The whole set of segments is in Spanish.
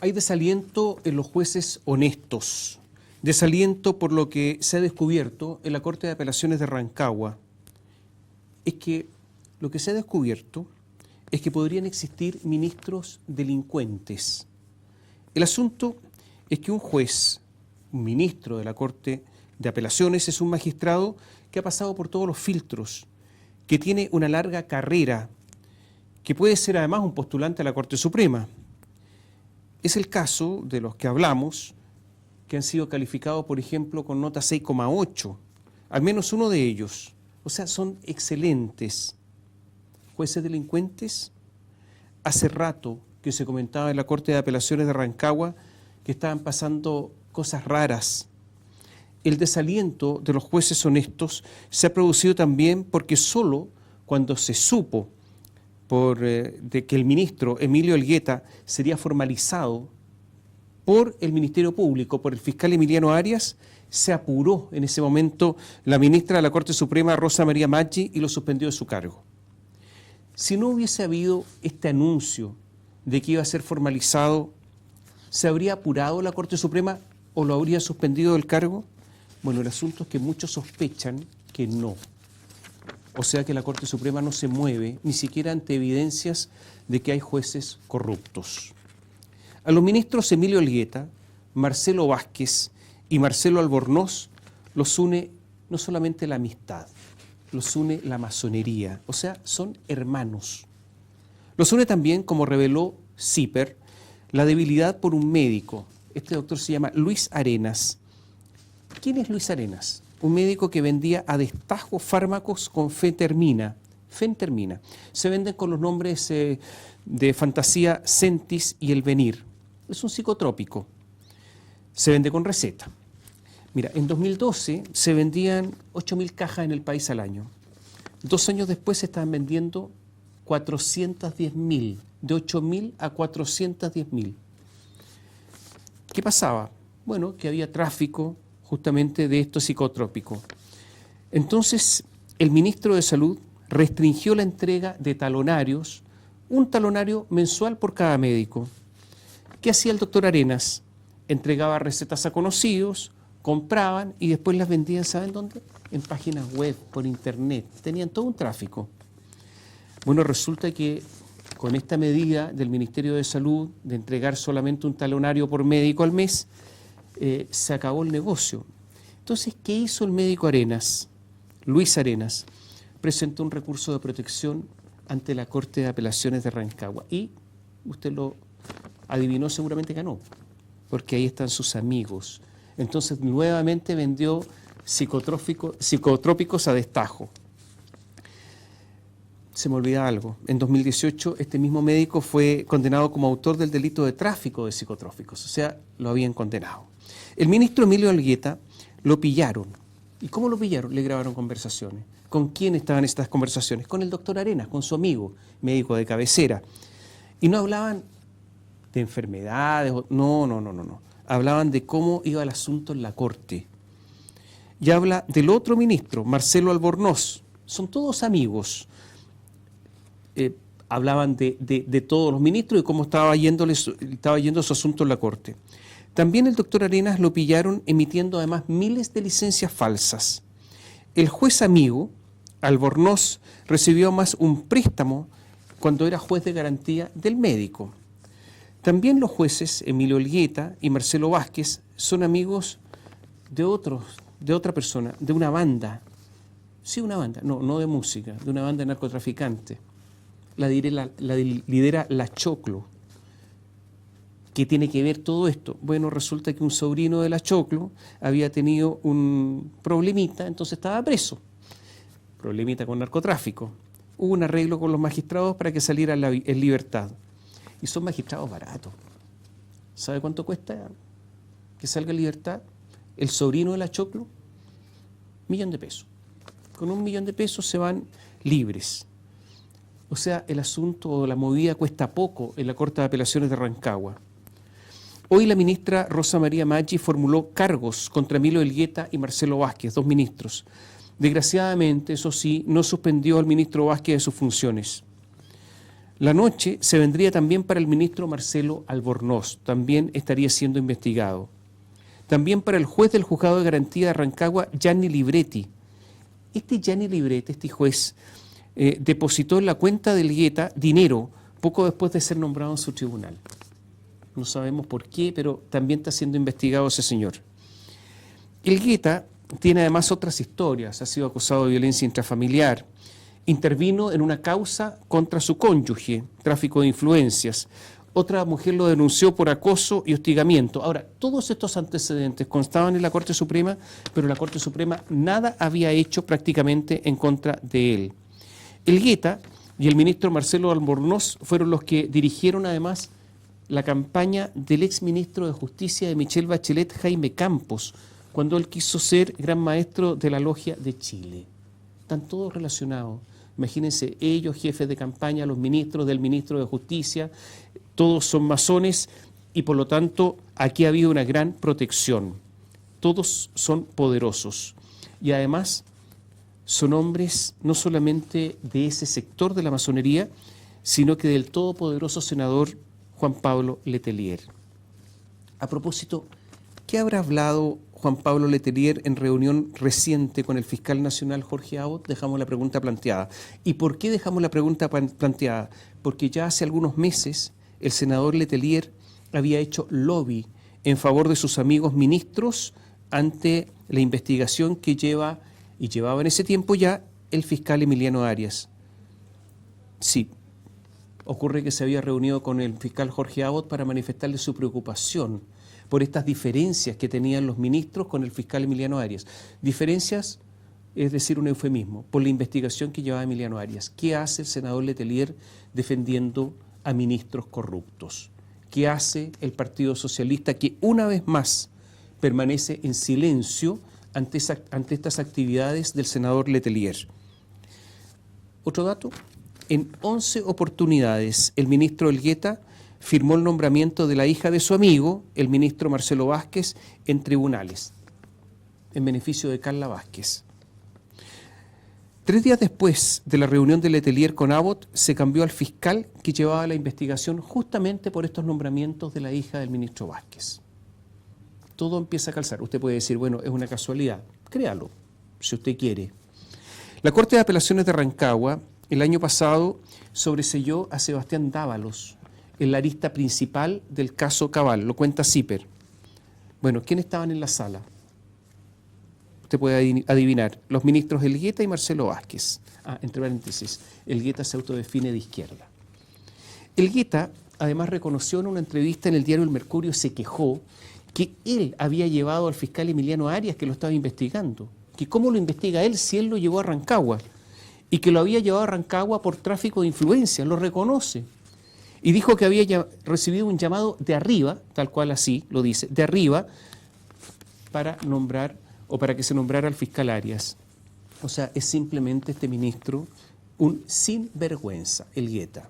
Hay desaliento en los jueces honestos, desaliento por lo que se ha descubierto en la Corte de Apelaciones de Rancagua. Es que lo que se ha descubierto es que podrían existir ministros delincuentes. El asunto es que un juez, un ministro de la Corte de Apelaciones, es un magistrado que ha pasado por todos los filtros, que tiene una larga carrera, que puede ser además un postulante a la Corte Suprema. Es el caso de los que hablamos, que han sido calificados, por ejemplo, con nota 6,8, al menos uno de ellos. O sea, son excelentes. Jueces delincuentes, hace rato que se comentaba en la Corte de Apelaciones de Rancagua que estaban pasando cosas raras. El desaliento de los jueces honestos se ha producido también porque solo cuando se supo de que el ministro Emilio Elgueta sería formalizado por el Ministerio Público, por el fiscal Emiliano Arias, se apuró en ese momento la ministra de la Corte Suprema, Rosa María Maggi, y lo suspendió de su cargo. Si no hubiese habido este anuncio de que iba a ser formalizado, ¿se habría apurado la Corte Suprema o lo habría suspendido del cargo? Bueno, el asunto es que muchos sospechan que no. O sea que la Corte Suprema no se mueve ni siquiera ante evidencias de que hay jueces corruptos. A los ministros Emilio Elgueta, Marcelo Vázquez y Marcelo Albornoz los une no solamente la amistad, los une la masonería, o sea, son hermanos. Los une también, como reveló CIPER, la debilidad por un médico. Este doctor se llama Luis Arenas. ¿Quién es Luis Arenas? Un médico que vendía a destajo fármacos con fentermina. Se venden con los nombres de fantasía Centis y El Venir. Es un psicotrópico. Se vende con receta. Mira, en 2012 se vendían 8.000 cajas en el país al año. 2 años después se estaban vendiendo 410.000, de 8.000 a 410.000. ¿Qué pasaba? Bueno, que había tráfico justamente de estos psicotrópicos. Entonces, el ministro de Salud restringió la entrega de talonarios, un talonario mensual por cada médico. ¿Qué hacía el doctor Arenas? Entregaba recetas a conocidos, compraban y después las vendían, ¿saben dónde? En páginas web, por internet. Tenían todo un tráfico. Bueno, resulta que con esta medida del Ministerio de Salud de entregar solamente un talonario por médico al mes, se acabó el negocio. Entonces, ¿qué hizo el médico Arenas? Luis Arenas presentó un recurso de protección ante la Corte de Apelaciones de Rancagua y, usted lo adivinó, seguramente ganó, porque ahí están sus amigos. Entonces, nuevamente vendió psicotrópicos a destajo. Se me olvida algo. En 2018, este mismo médico fue condenado como autor del delito de tráfico de psicotrópicos, o sea, lo habían condenado. El ministro Emilio Elgueta lo pillaron. ¿Y cómo lo pillaron? Le grabaron conversaciones. ¿Con quién estaban estas conversaciones? Con el doctor Arenas, con su amigo, médico de cabecera. Y no hablaban de enfermedades, no. Hablaban de cómo iba el asunto en la Corte. Y habla del otro ministro, Marcelo Albornoz. Son todos amigos. Hablaban de todos los ministros y cómo estaba yendo su asunto en la Corte. También el doctor Arenas lo pillaron emitiendo además miles de licencias falsas. El juez amigo, Albornoz, recibió más un préstamo cuando era juez de garantía del médico. También los jueces Emilio Elgueta y Marcelo Vázquez son amigos de otra persona, de una banda. Sí, una banda, no de música, de una banda de narcotraficantes. La lidera La Choclo. ¿Qué tiene que ver todo esto? Bueno, resulta que un sobrino de La Choclo había tenido un problemita, entonces estaba preso. Problemita con narcotráfico. Hubo un arreglo con los magistrados para que saliera en libertad. Y son magistrados baratos. ¿Sabe cuánto cuesta que salga en libertad? El sobrino de La Choclo, 1.000.000 de pesos. Con 1.000.000 de pesos se van libres. O sea, el asunto o la movida cuesta poco en la Corte de Apelaciones de Rancagua. Hoy la ministra Rosa María Maggi formuló cargos contra Emilio Elgueta y Marcelo Vázquez, 2 ministros. Desgraciadamente, eso sí, no suspendió al ministro Vázquez de sus funciones. La noche se vendría también para el ministro Marcelo Albornoz, también estaría siendo investigado. También para el juez del Juzgado de Garantía de Rancagua, Gianni Libretti. Este Gianni Libretti, este juez, depositó en la cuenta del Elgueta dinero poco después de ser nombrado en su tribunal. No sabemos por qué, pero también está siendo investigado ese señor. Elgueta tiene además otras historias. Ha sido acusado de violencia intrafamiliar. Intervino en una causa contra su cónyuge, tráfico de influencias. Otra mujer lo denunció por acoso y hostigamiento. Ahora, todos estos antecedentes constaban en la Corte Suprema, pero la Corte Suprema nada había hecho prácticamente en contra de él. Elgueta y el ministro Marcelo Albornoz fueron los que dirigieron además la campaña del exministro de Justicia de Michelle Bachelet, Jaime Campos, cuando él quiso ser gran maestro de la Logia de Chile. Están todos relacionados. Imagínense, ellos, jefes de campaña, los ministros del ministro de Justicia, todos son masones y por lo tanto aquí ha habido una gran protección. Todos son poderosos y además son hombres no solamente de ese sector de la masonería, sino que del todopoderoso senador Juan Pablo Letelier. A propósito, ¿qué habrá hablado Juan Pablo Letelier en reunión reciente con el fiscal nacional Jorge Abbott? Dejamos la pregunta planteada. ¿Y por qué dejamos la pregunta planteada? Porque ya hace algunos meses el senador Letelier había hecho lobby en favor de sus amigos ministros ante la investigación que llevaba en ese tiempo ya el fiscal Emiliano Arias. Sí, ocurre que se había reunido con el fiscal Jorge Abbott para manifestarle su preocupación por estas diferencias que tenían los ministros con el fiscal Emiliano Arias. Diferencias, es decir, un eufemismo, por la investigación que llevaba Emiliano Arias. ¿Qué hace el senador Letelier defendiendo a ministros corruptos? ¿Qué hace el Partido Socialista que una vez más permanece en silencio ante estas actividades del senador Letelier? Otro dato, en 11 oportunidades el ministro Elgueta firmó el nombramiento de la hija de su amigo, el ministro Marcelo Vázquez, en tribunales, en beneficio de Carla Vázquez. 3 días después de la reunión de Letelier con Abbott, se cambió al fiscal que llevaba la investigación justamente por estos nombramientos de la hija del ministro Vázquez. Todo empieza a calzar. Usted puede decir, bueno, es una casualidad. Créalo, si usted quiere. La Corte de Apelaciones de Rancagua, el año pasado, sobreseyó a Sebastián Dávalos en la arista principal del caso Cabal, lo cuenta Zipper. Bueno, ¿quiénes estaban en la sala? Usted puede adivinar, los ministros Elgueta y Marcelo Vázquez. Entre paréntesis, Elgueta se autodefine de izquierda. Elgueta, además, reconoció en una entrevista en el diario El Mercurio, se quejó que él había llevado al fiscal Emiliano Arias, que lo estaba investigando. Que cómo lo investiga él si él lo llevó a Rancagua. Y que lo había llevado a Rancagua por tráfico de influencia, lo reconoce. Y dijo que había recibido un llamado de arriba, tal cual así lo dice, de arriba, para nombrar o para que se nombrara al fiscal Arias. O sea, es simplemente este ministro un sinvergüenza, Elgueta.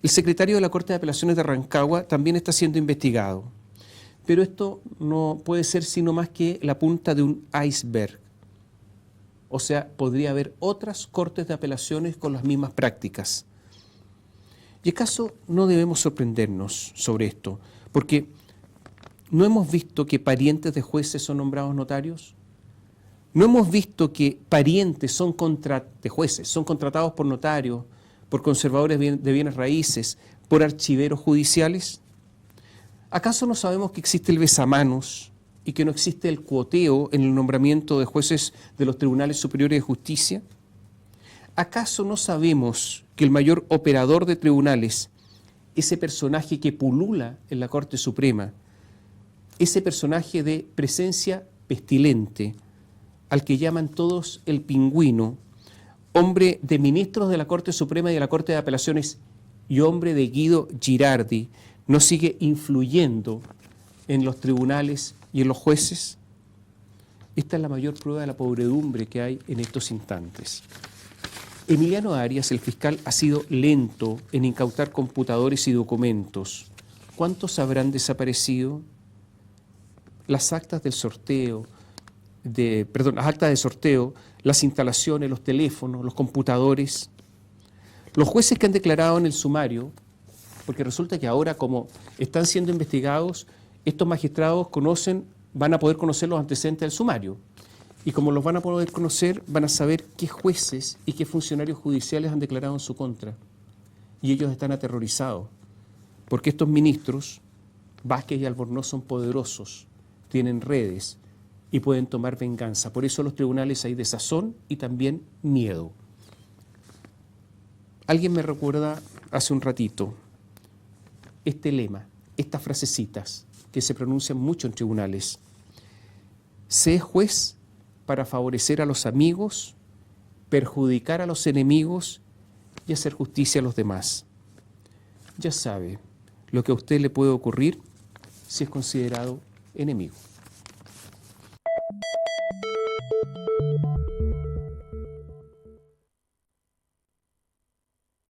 El secretario de la Corte de Apelaciones de Rancagua también está siendo investigado. Pero esto no puede ser sino más que la punta de un iceberg. O sea, podría haber otras cortes de apelaciones con las mismas prácticas. ¿Y acaso no debemos sorprendernos sobre esto? Porque ¿no hemos visto que parientes de jueces son nombrados notarios? ¿No hemos visto que parientes de jueces son contratados por notarios, por conservadores de bienes raíces, por archiveros judiciales? ¿Acaso no sabemos que existe el besamanos y que no existe el cuoteo en el nombramiento de jueces de los tribunales superiores de justicia? ¿Acaso no sabemos que el mayor operador de tribunales, ese personaje que pulula en la Corte Suprema, ese personaje de presencia pestilente, al que llaman todos el pingüino, hombre de ministros de la Corte Suprema y de la Corte de Apelaciones y hombre de Guido Girardi, no sigue influyendo en los tribunales y en los jueces? Esta es la mayor prueba de la podredumbre que hay en estos instantes. Emiliano Arias, el fiscal, ha sido lento en incautar computadores y documentos. ¿Cuántos habrán desaparecido? Las actas del sorteo, las actas de sorteo, las instalaciones, los teléfonos, los computadores. Los jueces que han declarado en el sumario, porque resulta que ahora como están siendo investigados, estos magistrados van a poder conocer los antecedentes del sumario. Y como los van a poder conocer, van a saber qué jueces y qué funcionarios judiciales han declarado en su contra. Y ellos están aterrorizados, porque estos ministros, Vázquez y Albornoz, son poderosos, tienen redes y pueden tomar venganza. Por eso en los tribunales hay desazón y también miedo. Alguien me recuerda hace un ratito este lema, estas frasecitas que se pronuncian mucho en tribunales. Se es juez para favorecer a los amigos, perjudicar a los enemigos y hacer justicia a los demás. Ya sabe lo que a usted le puede ocurrir si es considerado enemigo.